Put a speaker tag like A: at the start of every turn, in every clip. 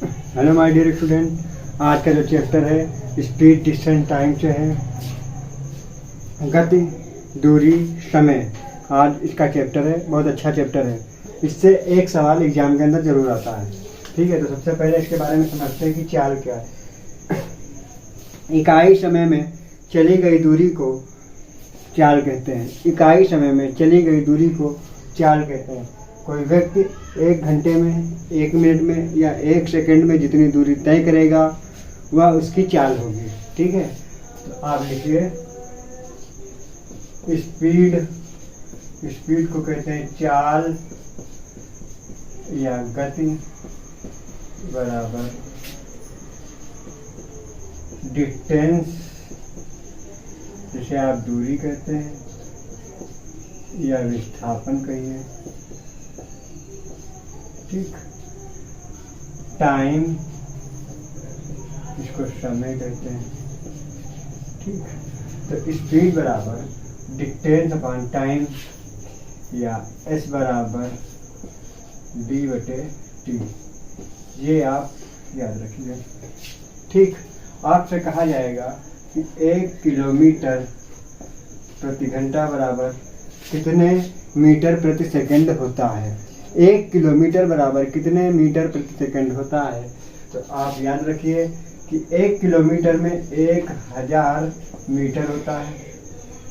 A: Hello my dear student, आज का जो चैप्टर है स्पीड डिस्टेंस टाइम से है, गति दूरी समय। आज इसका चैप्टर है, बहुत अच्छा चैप्टर है। इससे एक सवाल एग्जाम के अंदर जरूर आता है। ठीक है, तो सबसे पहले इसके बारे में समझते हैं कि चाल क्या है। इकाई समय में चली गई दूरी को चाल कहते हैं। इकाई समय में चली गई दूरी को चाल कहते हैं। कोई व्यक्ति 1 घंटे में, 1 मिनट में या 1 सेकंड में जितनी दूरी तय करेगा वह उसकी चाल होगी। ठीक है, तो आप लिखिए स्पीड को कहते हैं चाल या गति बराबर डिस्टेंस, जिसे आप दूरी कहते हैं या विस्थापन कहिए। ठीक, टाइम, इसको समय कहते हैं। ठीक, तो स्पीड बराबर डिस्टेंस अपॉन टाइम या s बराबर d/t, ये आप याद रखिए। ठीक, आपसे कहा जाएगा कि 1 किलोमीटर प्रति घंटा बराबर कितने मीटर प्रति सेकंड होता है। 1 किलोमीटर बराबर कितने मीटर प्रति सेकंड होता है। तो आप याद रखिए कि 1 किलोमीटर में 1000 मीटर होता है।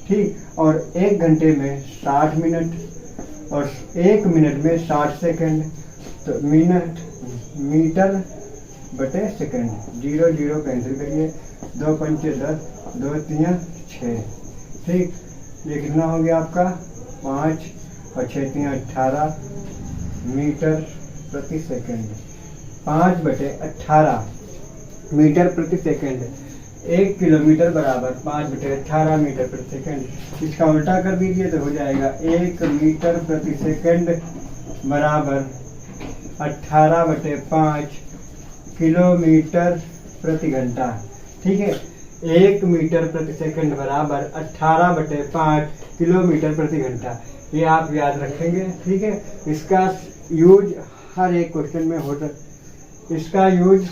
A: ठीक, और 1 घंटे में 60 मिनट और 1 मिनट में 60 सेकंड। तो मीटर बटे सेकंड, 0 0 कैंसिल करिए, 2 पंचे 10, 2 3 6। ठीक, ये कितना हो गया आपका 5 और 6 3 18 मीटर प्रति सेकंड। 5/18 मीटर प्रति सेकंड। 1 किलोमीटर बराबर 5/18 मीटर प्रति सेकंड। इसका उल्टा कर दीजिए तो हो जाएगा 1 मीटर प्रति सेकंड बराबर 18/5 किलोमीटर प्रति घंटा। ठीक है, 1 मीटर प्रति सेकंड बराबर 18/5 किलोमीटर प्रति घंटा। ये आप याद रखेंगे। ठीक है, इसका यूज हर एक क्वेश्चन में होता है। इसका यूज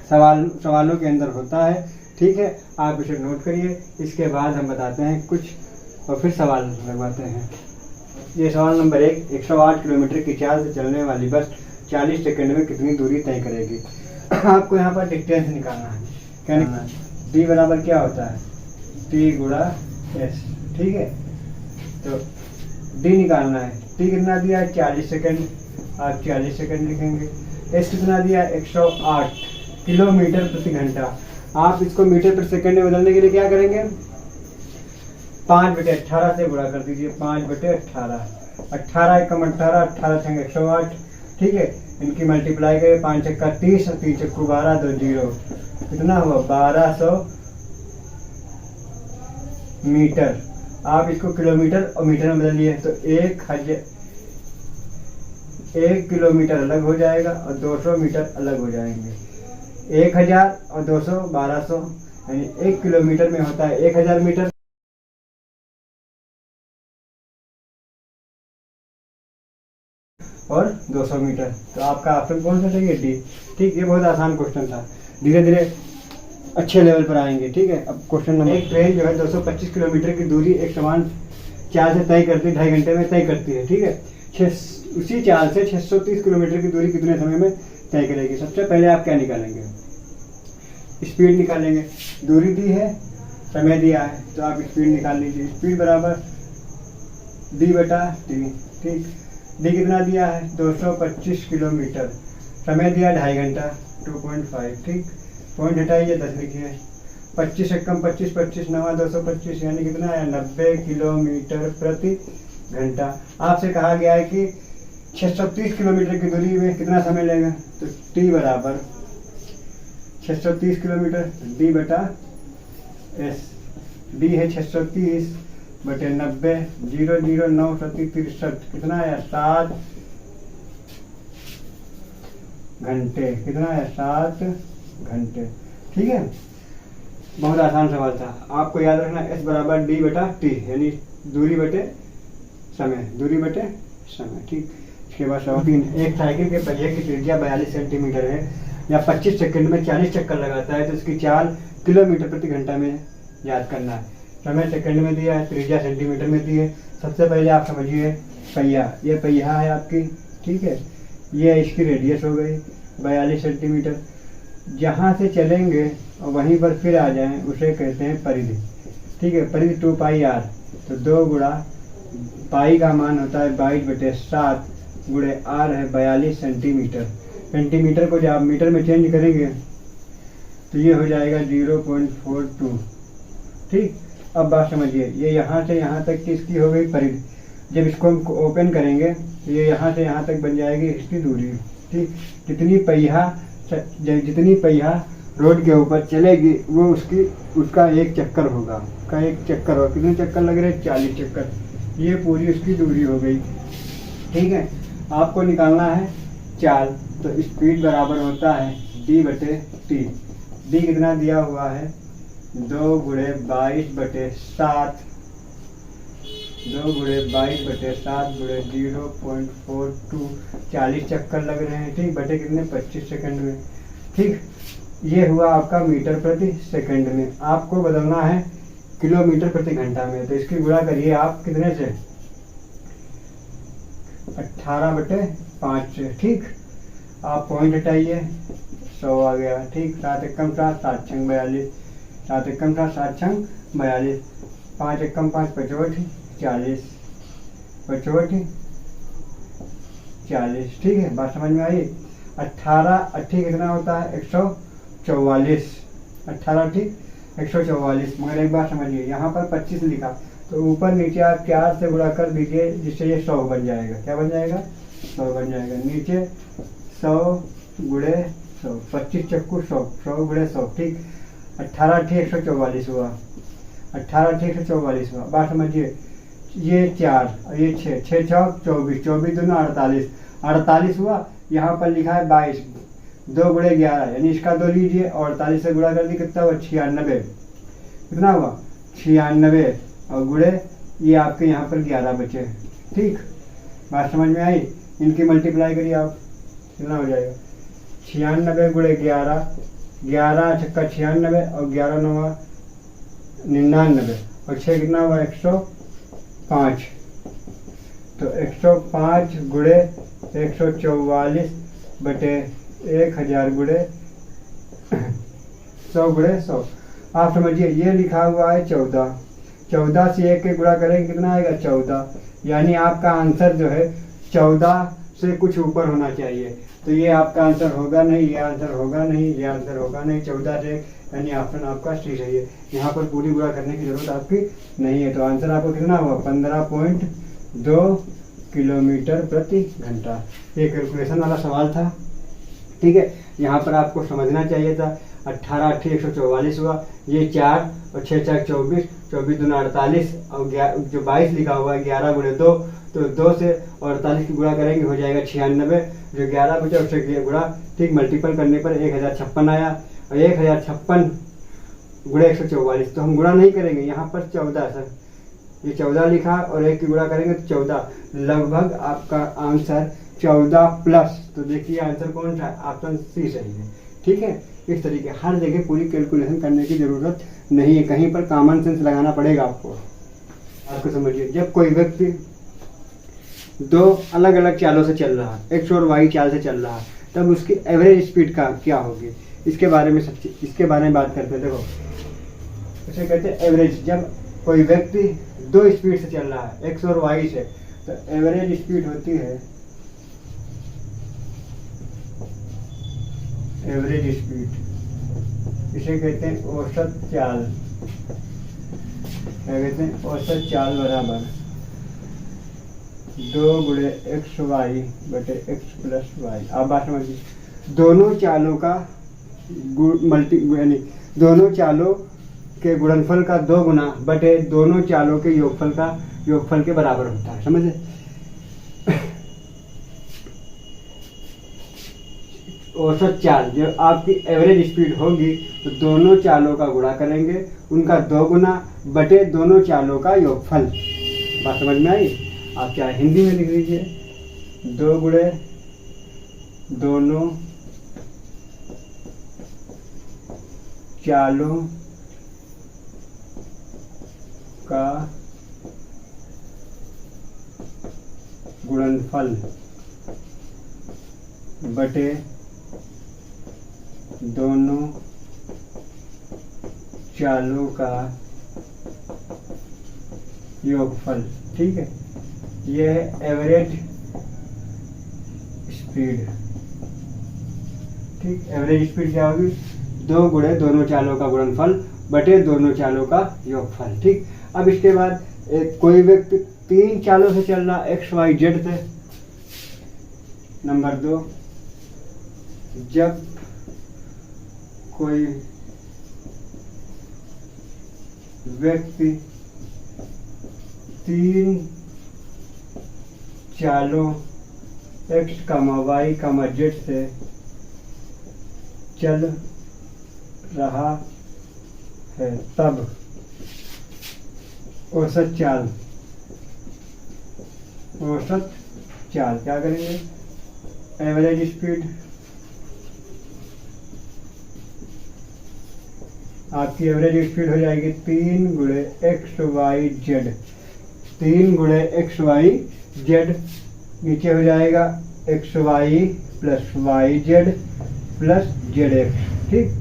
A: सवालों के अंदर होता है। ठीक है, आप इसे नोट करिए। इसके बाद हम बताते हैं कुछ और फिर सवाल लगवाते हैं। ये सवाल नंबर 1, 108 किलोमीटर की चाल से चलने वाली बस 40 सेकंड में कितनी दूरी तय करेगी। आपको यहाँ पर डिस्टेंस निकालना है। क्या निकालना है? डी बराबर क्या होता है, टी गुणा एस। ठीक है, तो डी निकालना है। टी कितना दिया है 40 सेकंड, आप 40 सेकंड लिखेंगे। एस कितना दिया है 108 किलोमीटर प्रति घंटा। आप इसको मीटर प्रति सेकंड में बदलने के लिए क्या करेंगे, 5/18 से गुणा कर दीजिए। 5/18, 18 एकम 18, 18 छंग 108। ठीक है, इनकी मल्टीप्लाई करें, 5 छक्का 30 और 3 चक्कू 12, 2 0, कितना हुआ 1200 मीटर। आप इसको किलोमीटर और मीटर में बदलिए तो 1 किलोमीटर अलग हो जाएगा और 200 मीटर अलग हो जाएंगे। 1000 और 200 1200, यानी 1 किलोमीटर में होता है 1000 मीटर और 200 मीटर। तो आपका ऑप्शन कौन सा चाहिए, डी। ठीक, ये बहुत आसान क्वेश्चन था, धीरे धीरे अच्छे लेवल पर आएंगे। ठीक है, अब क्वेश्चन नंबर, एक ट्रेन जो है 225 किलोमीटर की दूरी एक समान चाल से तय करती है, 2.5 घंटे में तय करती है। ठीक है, उसी चाल से 630 किलोमीटर की दूरी कितने समय में तय करेगी। सबसे पहले आप क्या निकालेंगे, स्पीड निकालेंगे। दूरी दी है, समय दिया है, तो आप स्पीड निकाल लीजिए। स्पीड बराबर d/t। ठीक, डी कितना दिया है 225 किलोमीटर, समय दिया 2.5 घंटा 2.5। ठीक, पॉइंट हटाइए, 10 लिखिए। 25 एकम 25, 25 9 225, यानी कितना है 90 किलोमीटर प्रति घंटा। आपसे कहा गया है कि 630 किलोमीटर की दूरी में कितना समय लेगा, तो टी बराबर 630 किलोमीटर d/s। डी है 630/90, 0 0 9 63, कितना है 7 घंटे। कितना है 7 घंटे। ठीक है, बहुत आसान सवाल था। आपको याद रखना s बराबर d/t, यानी दूरी बटे समय, दूरी बटे समय। ठीक, इसके बाद 3 एक साइकिल के पहिए की त्रिज्या 42 सेंटीमीटर है या 25 सेकंड में 40 चक्कर लगाता है तो इसकी चाल किलोमीटर प्रति घंटा में याद करना है। समय सेकंड में दिया है, त्रिज्या सेंटीमीटर में दी है। सबसे पहले आप समझिए पहिया, ये पहिया है आपकी, ठीक है, ये इसकी रेडियस हो गई 42 सेंटीमीटर। जहाँ से चलेंगे और वहीं पर फिर आ जाएं उसे कहते हैं परिधि, ठीक है। परिधि 2πr, तो 2 गुणा पाई का मान होता है 22/7 गुणे r है 42 सेंटीमीटर। सेंटीमीटर को जब आप मीटर में चेंज करेंगे तो ये हो जाएगा 0.42, ठीक। अब बात समझिए, ये यहाँ से यहाँ तक की इसकी हो गई परिधि। जब इसको हम ओपन करेंगे तो ये यहाँ से यहाँ तक बन जाएगी इसकी दूरी, ठीक। जितनी पहिया रोड के ऊपर चलेगी वो उसका एक चक्कर होगा, कितने चक्कर लग रहे हैं? 40 चक्कर। ये पूरी उसकी दूरी हो गई, ठीक है। आपको निकालना है चाल, तो स्पीड बराबर होता है d/t। d कितना दिया हुआ है? 2 गुणे 22/7 गुणे 0.42, 40 चक्कर लग रहे हैं, ठीक। बटे कितने? 25 सेकंड में, ठीक। ये हुआ आपका मीटर प्रति सेकंड में। आपको बदलना है किलोमीटर प्रति घंटा में, तो इसकी गुणा करिए आप कितने से? 18/5 से, ठीक। आप पॉइंट हटाइए, 100 आ गया, ठीक। 7 एकम 7, 7 छंग 42, 7 एकम 7, 7 छंग 42, 5 एकम 5, 55, 40, 55, 40, ठीक है। बात समझ में आई? 18 कितना होता है? 144, 18 ठीक 144। मगर एक बात समझिए, यहाँ पर 25 लिखा तो ऊपर नीचे आप 4 से गुणा कर दीजिए, जिससे ये 100 बन जाएगा। क्या बन जाएगा? 100 बन जाएगा। नीचे 100 गुणे 100, 25 चक्कू 100, 100 गुणे 100, ठीक। 18 ठीक 144 हुआ, 18 ठीक 144 हुआ। बात समझिए, ये 4 और ये 6, 6 चौक 24, 24 दूना 48, 48 हुआ। यहाँ पर लिखा है 22, 2 गुणे 11, यानी इसका 2 लीजिए और 48 से गुणा कर दी, कितना हुआ? 96। कितना हुआ? 96 और गुणे ये आपके यहाँ पर 11 बचे, ठीक। बात समझ में आई? इनकी मल्टीप्लाई करिए आप, कितना हो जाएगा? 96 गुणे 11, 11 छक्का 96 और 11 9 99 और 6 कितना हुआ? 105। तो 105 गुणे 144 बटे 1000 गुणे 100 गुणे 100। आप समझिए, ये लिखा हुआ है 14, 14 से 1 के गुणा करेंगे कितना आएगा? 14। यानी आपका आंसर जो है 14 से कुछ ऊपर होना चाहिए। तो ये आपका आंसर होगा नहीं, ये आंसर होगा नहीं, ये आंसर होगा नहीं। 14 से, यानी ऑप्शन आपका सी सही है। यहाँ पर पूरी गुणा करने की जरूरत आपकी नहीं है। तो आंसर आपको कितना हुआ? 15.2 किलोमीटर प्रति घंटा। ये कैलकुलेशन वाला सवाल था, ठीक है। यहाँ पर आपको समझना चाहिए था 18 8 144 हुआ, ये 4 और 6 4 24, 24 दूना 48 और जो 22 लिखा हुआ है 11 गुणे 2, तो 2 से और 48 की गुणा करेंगे हो जाएगा 96, जो 11 बचा उससे गुणा, ठीक। मल्टीपल करने पर 1056 आया और 1056 गुणे 144। तो हम गुणा नहीं करेंगे, यहाँ पर 14 सर, ये 14 लिखा और 1 की गुणा करेंगे तो 14, लगभग आपका आंसर 14 प्लस। तो देखिए आंसर कौन सा? ऑप्शन सी सही है, ठीक है। इस तरीके हर जगह पूरी कैलकुलेशन करने की जरूरत नहीं है, कहीं पर कॉमन सेंस लगाना पड़ेगा आपको। आपको समझिए, जब कोई व्यक्ति 2 अलग अलग चालों से चल रहा है, एक्स और वाई चाल से चल रहा है, तब उसकी एवरेज स्पीड का क्या होगी? इसके बारे में बात करते हैं। देखो, इसे कहते हैं एवरेज। जब कोई व्यक्ति 2 स्पीड से चल रहा है, एक्स और वाई से, तो एवरेज स्पीड होती है, एवरेज स्पीड, इसे कहते हैं औसत चाल। क्या कहते हैं? औसत चाल बराबर 2 गुणे एक्स वाई बटे एक्स प्लस वाई। आप बात समझिए, दोनों चालों का यानी दोनों चालों के गुणनफल का 2 गुना बटे दोनों चालों के योगफल के बराबर होता है। समझे? औसत चाल जो आपकी एवरेज स्पीड होगी, तो दोनों चालों का गुणा करेंगे, उनका 2 गुना बटे दोनों चालों का योगफल। बात समझ में आई? आप चाहे हिंदी में लिख लीजिए, 2 गुणे दोनों चालों का गुणनफल बटे दोनों चालों का योगफल। ठीक है, यह है एवरेज स्पीड। ठीक, एवरेज स्पीड क्या होगी? 2 गुणे दोनों चालों का गुणनफल बटे दोनों चालों का योगफल। ठीक, अब इसके बाद कोई व्यक्ति 3 चालों से चल रहा एक्स वाई जेड से। नंबर 2, जब कोई व्यक्ति 3 चालों एक्स वाई जेड से चल रहा है तब औसत चाल क्या करेंगे? एवरेज स्पीड आपकी एवरेज स्पीड हो जाएगी 3 गुणे एक्स वाई जेड। 3 गुणे एक्स वाई जेड, नीचे हो जाएगा x y plus y z plus z x. ठीक,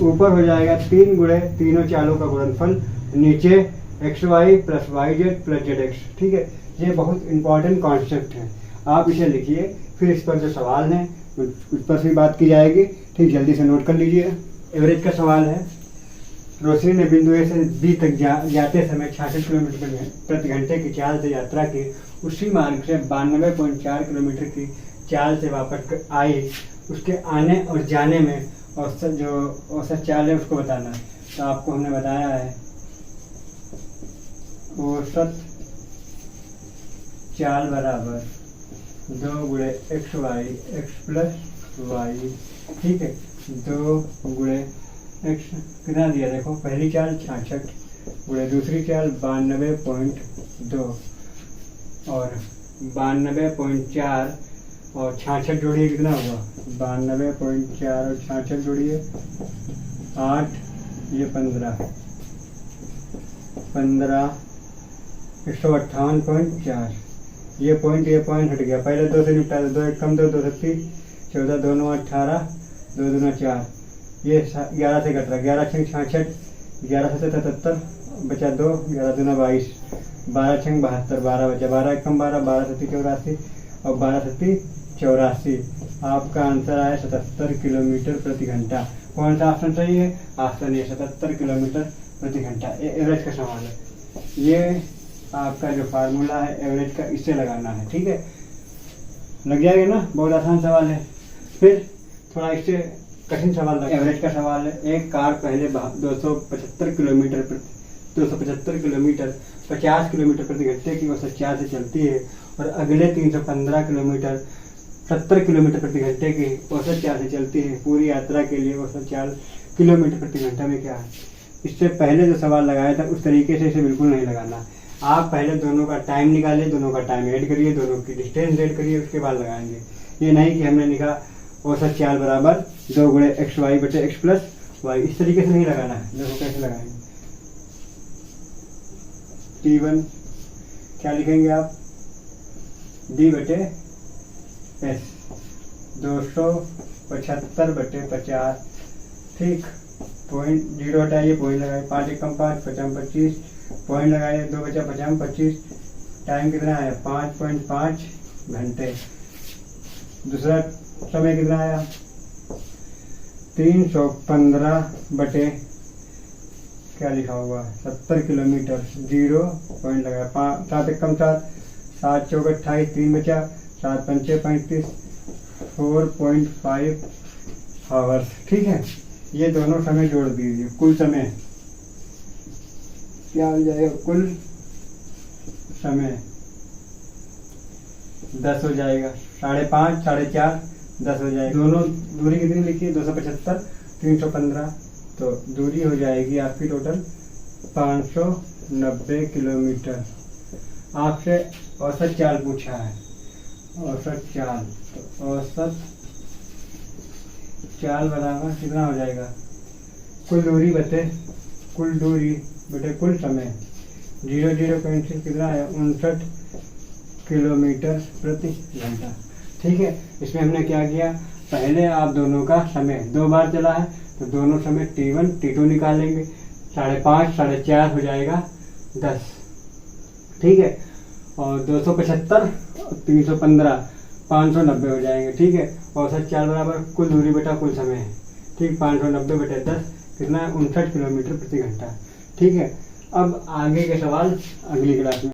A: ऊपर हो जाएगा 3 गुणे तीनों चालों का गुणनफल, नीचे x y plus y z plus z x. ठीक है, ये बहुत इंपॉर्टेंट कॉन्सेप्ट है, आप इसे लिखिए, फिर इस पर जो सवाल हैं उस पर भी बात की जाएगी। ठीक, जल्दी से नोट कर लीजिए। एवरेज का सवाल है, रोशनी ने बिंदु ए से बी तक जाते समय 66 किलोमीटर प्रति घंटे की चाल से यात्रा की। उसी मार्ग से 92.4 किलोमीटर की चाल से वापस आई। उसके आने और जाने में औसत चाल है उसको बताना है। तो आपको हमने बताया है औसत चाल बराबर 2 गुणे x y x plus y. ठीक है, 2 गुणे एक्स कितना दिया देखो, पहली चाल 66 गुणे दूसरी चाल 92.2 और 92.4 और 66 जोड़िए कितना हुआ? 92.4 और 66 जोड़िए 8, ये 15 158.4। ये पॉइंट हट गया, पहले 2 से निपटा दो, 2 1 कम 2 2 30 14 2 9 18 2 दूना 4, ये 11 से कट रहा, 11 छंग 66, 11 से 77 बचा 2, 11 दूना 22, 12 छंग 72, 12 बचा, 12 1 कम 12, 12 सत्ती 84 और 12 सत्ती 84। आपका आंसर आया 77 किलोमीटर प्रति घंटा। कौन सा ऑप्शन सही है? ऑप्शन ये 77 किलोमीटर प्रति घंटा। एवरेज का सवाल है, ये आपका जो फार्मूला है एवरेज का, इससे लगाना है। ठीक है, लग जाएगा ना, बहुत आसान सवाल है। फिर थोड़ा इससे कठिन सवाल लगा, एवरेज का सवाल है। एक कार पहले 275 किलोमीटर 50 किलोमीटर प्रति घंटे की औसत चाल से चलती है और अगले 315 किलोमीटर 70 किलोमीटर प्रति घंटे की औसत चाल से चलती है। पूरी यात्रा के लिए औसत चाल किलोमीटर प्रति घंटा में क्या है? इससे पहले जो सवाल लगाया था उस तरीके से इसे बिल्कुल नहीं लगाना। आप पहले दोनों का टाइम निकालिए, दोनों का टाइम ऐड करिए, दोनों की डिस्टेंस ऐड करिए, उसके बाद लगाएंगे। ये नहीं कि हमने लिखा औसत चाल बराबर 2 गुणे एक्स वाई बटे एक्स प्लस वाई, इस तरीके से नहीं लगाना है। देखो कैसे लगाएंगे। T1 क्या लिखेंगे आप? D बटे एस, 275 बटे 50। ठीक, पॉइंट 0 हटाइए, पॉइंट लगाइए, 5 1 5 50 25, पॉइंट लगाइए, 2 बचा 50 25। टाइम कितना आया? 5.5 घंटे। दूसरा समय कितना आया? 315 बटे क्या लिखा हुआ? 70 किलोमीटर। 0 पॉइंट लगाया, 7 1 7, 7 4 28, 3 बचा, 7 5 35, 4.5 आवर्स। ठीक है, ये दोनों समय जोड़ दीजिए, कुल समय क्या हो जाएगा? कुल समय 10 हो जाएगा, 5.5 4.5 10 हो जाएगा। दोनों दूरी कितनी लिखिए? 275 315, तो दूरी हो जाएगी आपकी टोटल 590 किलोमीटर। आपसे औसत चाल पूछा है, औसत चाल, तो औसत चाल बराबर कितना हो जाएगा, कुल दूरी बटे कुल समय, 0 कैंसिल, कितना है 59 किलोमीटर प्रति घंटा। ठीक है, इसमें हमने क्या किया, पहले आप दोनों का समय 2 बार चला है तो दोनों समय T1 T2 निकालेंगे, 5.5 4.5 हो जाएगा 10। ठीक है, और 275 315 590 हो जाएंगे। ठीक है, औसत चाल बराबर कुल दूरी बटा कुल समय है। ठीक, 590 बटे 10 कितना है 59 किलोमीटर प्रति घंटा। ठीक है, अब आगे के सवाल अगली क्लास में।